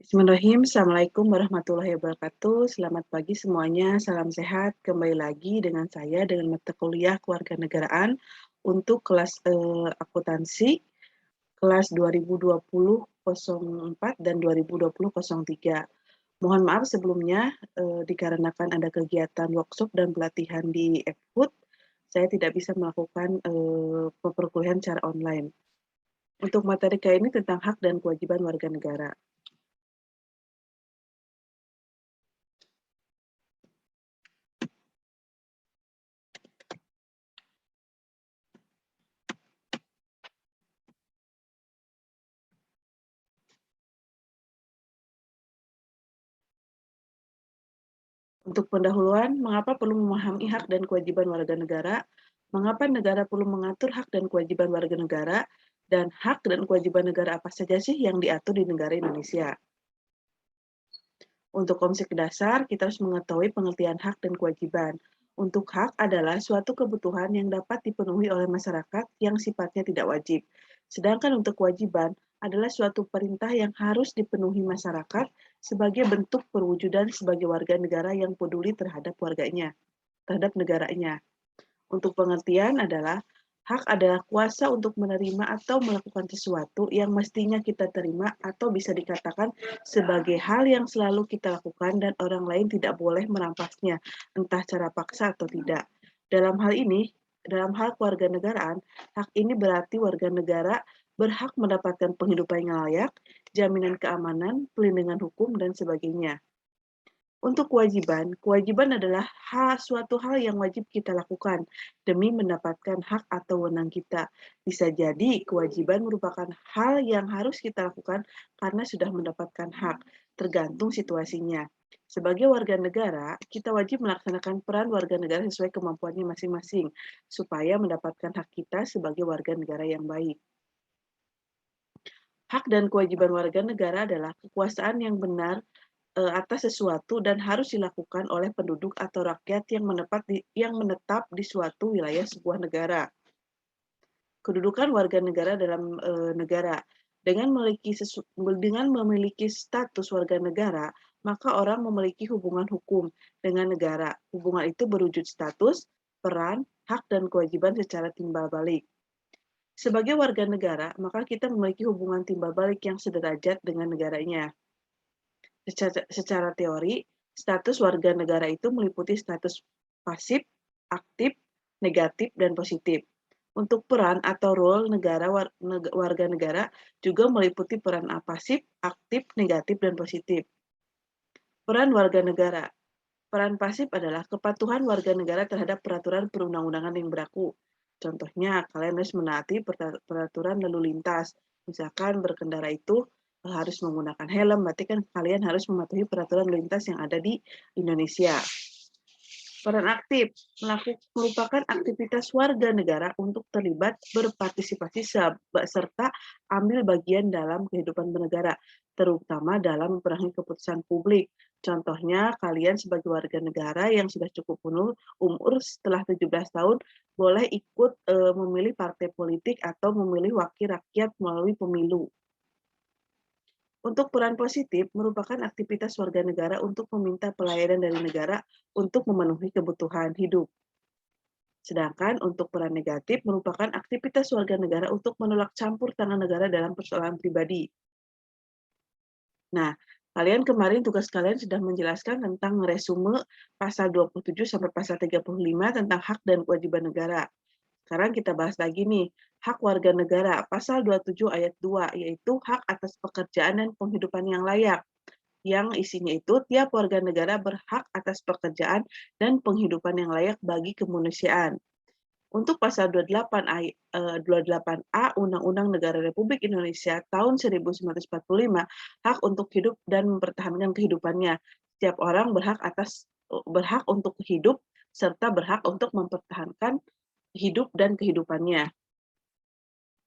Bismillahirrahmanirrahim. Assalamualaikum warahmatullahi wabarakatuh. Selamat pagi semuanya. Salam sehat. Kembali lagi dengan saya dengan mata kuliah Kewarganegaraan untuk kelas akuntansi kelas 2020-04 dan 2020-03. Mohon maaf sebelumnya dikarenakan ada kegiatan workshop dan pelatihan di FHUT, saya tidak bisa melakukan perkuliahan secara online. Untuk materi kali ini tentang hak dan kewajiban warga negara. Untuk pendahuluan, mengapa perlu memahami hak dan kewajiban warga negara? Mengapa negara perlu mengatur hak dan kewajiban warga negara? Dan hak dan kewajiban negara apa saja sih yang diatur di negara Indonesia? Untuk konsep dasar, kita harus mengetahui pengertian hak dan kewajiban. Untuk hak adalah suatu kebutuhan yang dapat dipenuhi oleh masyarakat yang sifatnya tidak wajib. Sedangkan untuk kewajiban adalah suatu perintah yang harus dipenuhi masyarakat sebagai bentuk perwujudan sebagai warga negara yang peduli terhadap negaranya. Untuk pengertian adalah hak adalah kuasa untuk menerima atau melakukan sesuatu yang mestinya kita terima atau bisa dikatakan sebagai hal yang selalu kita lakukan dan orang lain tidak boleh merampasnya, entah cara paksa atau tidak. Dalam hal kewarganegaraan, hak ini berarti warga negara berhak mendapatkan penghidupan yang layak, jaminan keamanan, pelindungan hukum, dan sebagainya. Untuk kewajiban adalah suatu hal yang wajib kita lakukan demi mendapatkan hak atau wewenang kita. Bisa jadi kewajiban merupakan hal yang harus kita lakukan karena sudah mendapatkan hak, tergantung situasinya. Sebagai warga negara, kita wajib melaksanakan peran warga negara sesuai kemampuannya masing-masing, supaya mendapatkan hak kita sebagai warga negara yang baik. Hak dan kewajiban warga negara adalah kekuasaan yang benar atas sesuatu dan harus dilakukan oleh penduduk atau rakyat yang menetap di suatu wilayah sebuah negara. Kedudukan warga negara dalam negara dengan memiliki status warga negara, maka orang memiliki hubungan hukum dengan negara. Hubungan itu berwujud status, peran, hak, dan kewajiban secara timbal balik. Sebagai warga negara, maka kita memiliki hubungan timbal balik yang sederajat dengan negaranya. Secara teori, status warga negara itu meliputi status pasif, aktif, negatif, dan positif. Untuk peran atau role warga negara juga meliputi peran pasif, aktif, negatif, dan positif. Peran warga negara. Peran pasif adalah kepatuhan warga negara terhadap peraturan perundang-undangan yang berlaku. Contohnya, kalian harus menaati peraturan lalu lintas. Misalkan berkendara itu harus menggunakan helm, berarti kan kalian harus mematuhi peraturan lalu lintas yang ada di Indonesia. Peran aktif merupakan aktivitas warga negara untuk terlibat, berpartisipasi, serta ambil bagian dalam kehidupan bernegara, terutama dalam mempengaruhi keputusan publik. Contohnya, kalian sebagai warga negara yang sudah cukup umur setelah 17 tahun, boleh ikut memilih partai politik atau memilih wakil rakyat melalui pemilu. Untuk peran positif merupakan aktivitas warga negara untuk meminta pelayanan dari negara untuk memenuhi kebutuhan hidup. Sedangkan untuk peran negatif merupakan aktivitas warga negara untuk menolak campur tangan negara dalam persoalan pribadi. Nah, tugas kalian sudah menjelaskan tentang resume pasal 27 sampai pasal 35 tentang hak dan kewajiban negara. Sekarang kita bahas lagi nih, hak warga negara, pasal 27 ayat 2, yaitu hak atas pekerjaan dan penghidupan yang layak. Yang isinya itu, tiap warga negara berhak atas pekerjaan dan penghidupan yang layak bagi kemanusiaan. Untuk pasal 28A Undang-Undang Negara Republik Indonesia tahun 1945, hak untuk hidup dan mempertahankan kehidupannya. Setiap orang berhak untuk hidup serta berhak untuk mempertahankan hidup dan kehidupannya.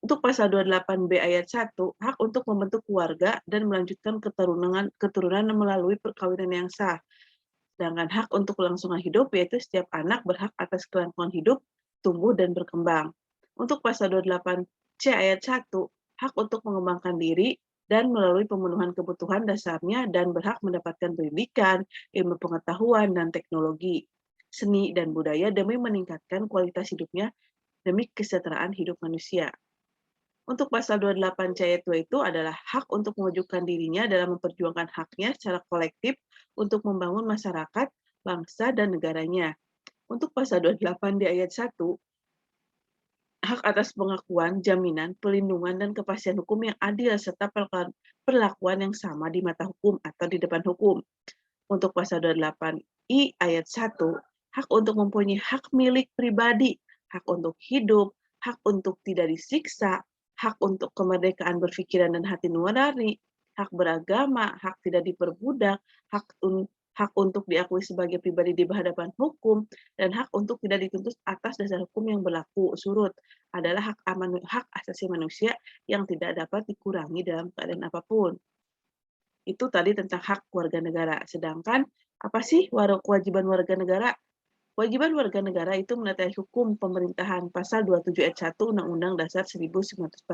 Untuk pasal 28B ayat 1, hak untuk membentuk keluarga dan melanjutkan keturunan melalui perkawinan yang sah. Sedangkan hak untuk kelangsungan hidup, yaitu setiap anak berhak atas kelangsungan hidup, tumbuh, dan berkembang. Untuk pasal 28C ayat 1, hak untuk mengembangkan diri, dan melalui pemenuhan kebutuhan dasarnya dan berhak mendapatkan pendidikan, ilmu pengetahuan, dan teknologi, seni, dan budaya demi meningkatkan kualitas hidupnya demi kesejahteraan hidup manusia. Untuk pasal 28 C ayat 2 itu adalah hak untuk mewujudkan dirinya dalam memperjuangkan haknya secara kolektif untuk membangun masyarakat, bangsa, dan negaranya. Untuk pasal 28 di ayat 1, hak atas pengakuan, jaminan, pelindungan, dan kepastian hukum yang adil serta perlakuan yang sama di mata hukum atau di depan hukum. Untuk pasal 28 I ayat 1, hak untuk mempunyai hak milik pribadi, hak untuk hidup, hak untuk tidak disiksa, hak untuk kemerdekaan berpikiran dan hati nurani, hak beragama, hak tidak diperbudak, hak hak untuk diakui sebagai pribadi di hadapan hukum, dan hak untuk tidak dituntut atas dasar hukum yang berlaku surut adalah hak asasi manusia yang tidak dapat dikurangi dalam keadaan apapun. Itu tadi tentang hak warga negara. Sedangkan apa sih kewajiban warga negara? Kewajiban warga negara itu menaati hukum pemerintahan pasal 27 ayat 1 Undang-Undang Dasar 1945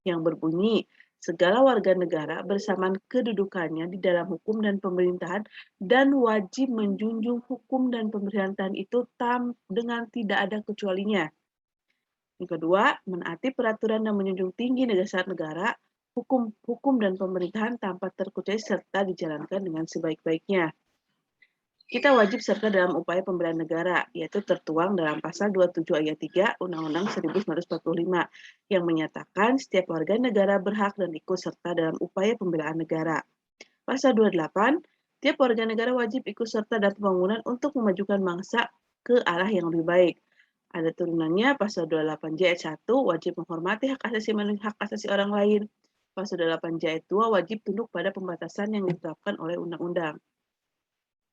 yang berbunyi, segala warga negara bersamaan kedudukannya di dalam hukum dan pemerintahan dan wajib menjunjung hukum dan pemerintahan itu dengan tidak ada kecualinya. Yang kedua, menaati peraturan dan menjunjung tinggi dasar negara, hukum dan pemerintahan tanpa terkecuali serta dijalankan dengan sebaik-baiknya. Kita wajib serta dalam upaya pembelaan negara, yaitu tertuang dalam pasal 27 ayat 3 Undang-Undang 1945 yang menyatakan setiap warga negara berhak dan ikut serta dalam upaya pembelaan negara. Pasal 28, tiap warga negara wajib ikut serta dalam pembangunan untuk memajukan bangsa ke arah yang lebih baik. Ada turunannya pasal 28J ayat 1 wajib menghormati hak asasi orang lain. Pasal 28J ayat 2 wajib tunduk pada pembatasan yang ditetapkan oleh undang-undang.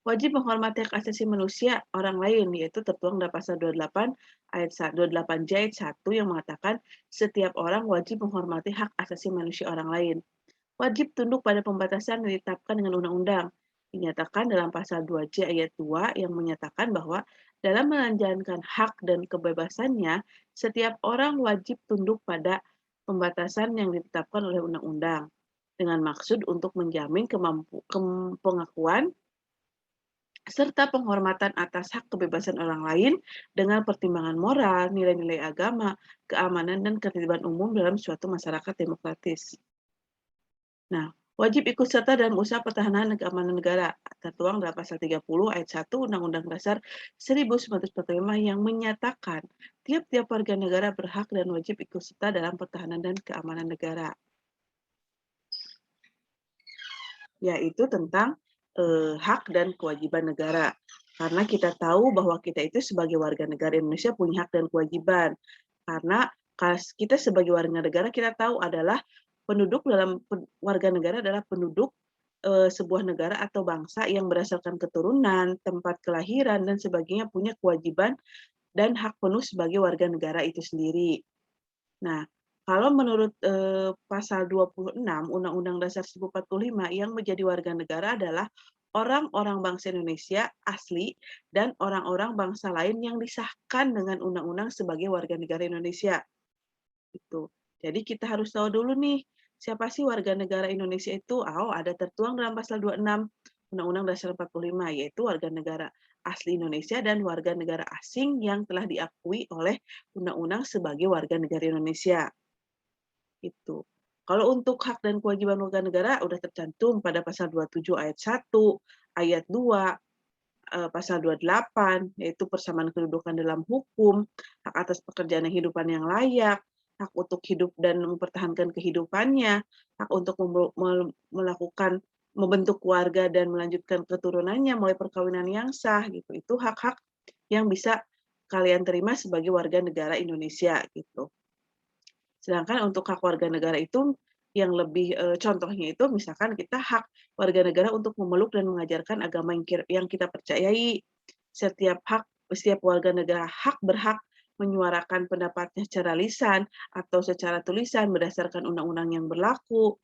Wajib menghormati hak asasi manusia orang lain, yaitu tertuang dalam pasal 28 ayat 28J ayat 1 yang mengatakan setiap orang wajib menghormati hak asasi manusia orang lain. Wajib tunduk pada pembatasan yang ditetapkan dengan undang-undang. Dinyatakan dalam pasal 2J ayat 2 yang menyatakan bahwa dalam menjalankan hak dan kebebasannya, setiap orang wajib tunduk pada pembatasan yang ditetapkan oleh undang-undang dengan maksud untuk menjamin pengakuan serta penghormatan atas hak kebebasan orang lain dengan pertimbangan moral, nilai-nilai agama, keamanan, dan ketertiban umum dalam suatu masyarakat demokratis. Nah, wajib ikut serta dalam usaha pertahanan dan keamanan negara, tertuang dalam pasal 30 ayat 1 Undang-Undang Dasar 1945 yang menyatakan tiap-tiap warga negara berhak dan wajib ikut serta dalam pertahanan dan keamanan negara. Yaitu tentang hak dan kewajiban negara. Karena kita tahu bahwa kita itu sebagai warga negara Indonesia punya hak dan kewajiban. Karena kita sebagai warga negara kita tahu adalah warga negara adalah penduduk sebuah negara atau bangsa yang berdasarkan keturunan, tempat kelahiran dan sebagainya punya kewajiban dan hak penuh sebagai warga negara itu sendiri. Nah, kalau menurut pasal 26 Undang-Undang Dasar 1945 yang menjadi warga negara adalah orang-orang bangsa Indonesia asli dan orang-orang bangsa lain yang disahkan dengan undang-undang sebagai warga negara Indonesia. Itu. Jadi kita harus tahu dulu nih, siapa sih warga negara Indonesia itu? Ada tertuang dalam pasal 26 Undang-Undang Dasar 45, yaitu warga negara asli Indonesia dan warga negara asing yang telah diakui oleh undang-undang sebagai warga negara Indonesia. Itu. Kalau untuk hak dan kewajiban warga negara udah tercantum pada pasal 27 ayat 1, ayat 2, pasal 28, yaitu persamaan kedudukan dalam hukum, hak atas pekerjaan dan kehidupan yang layak, hak untuk hidup dan mempertahankan kehidupannya, hak untuk melakukan membentuk keluarga dan melanjutkan keturunannya melalui perkawinan yang sah gitu. Itu hak-hak yang bisa kalian terima sebagai warga negara Indonesia gitu. Sedangkan untuk hak warga negara itu yang lebih contohnya itu misalkan kita hak warga negara untuk memeluk dan mengajarkan agama yang kita percayai. Setiap warga negara berhak menyuarakan pendapatnya secara lisan atau secara tulisan berdasarkan undang-undang yang berlaku.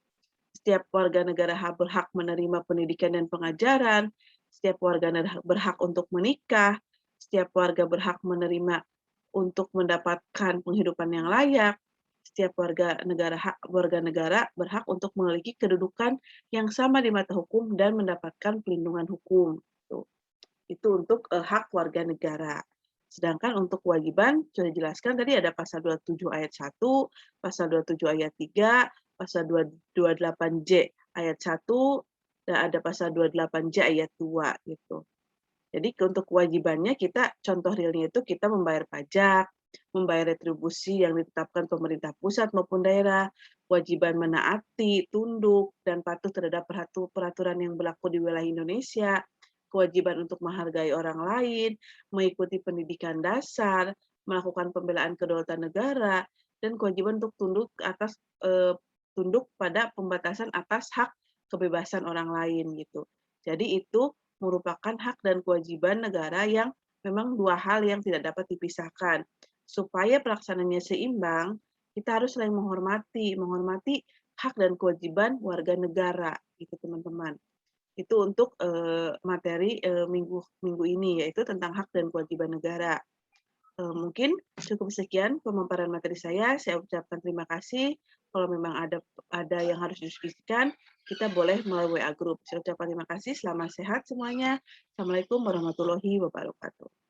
Setiap warga negara berhak menerima pendidikan dan pengajaran. Setiap warga negara berhak untuk menikah. Setiap warga berhak menerima untuk mendapatkan penghidupan yang layak. Setiap warga negara berhak untuk memiliki kedudukan yang sama di mata hukum dan mendapatkan pelindungan hukum. Tuh. Itu untuk hak warga negara. Sedangkan untuk kewajiban sudah dijelaskan tadi ada pasal 27 ayat 1, pasal 27 ayat 3, pasal 228J ayat 1, dan ada pasal 28J ayat 2 gitu. Jadi untuk kewajibannya kita contoh realnya itu kita membayar pajak, membayar retribusi yang ditetapkan pemerintah pusat maupun daerah, kewajiban menaati, tunduk, dan patuh terhadap peraturan yang berlaku di wilayah Indonesia, kewajiban untuk menghargai orang lain, mengikuti pendidikan dasar, melakukan pembelaan kedaulatan negara, dan kewajiban untuk tunduk pada pembatasan atas hak kebebasan orang lain gitu. Jadi itu merupakan hak dan kewajiban negara yang memang dua hal yang tidak dapat dipisahkan. Supaya pelaksanaannya seimbang, kita harus saling menghormati hak dan kewajiban warga negara, gitu teman-teman. Itu untuk materi minggu ini, yaitu tentang hak dan kewajiban negara. Mungkin cukup sekian pemaparan materi saya ucapkan terima kasih. Kalau memang ada yang harus didiskusikan, kita boleh melalui WA Group. Saya ucapkan terima kasih, selamat sehat semuanya. Assalamualaikum warahmatullahi wabarakatuh.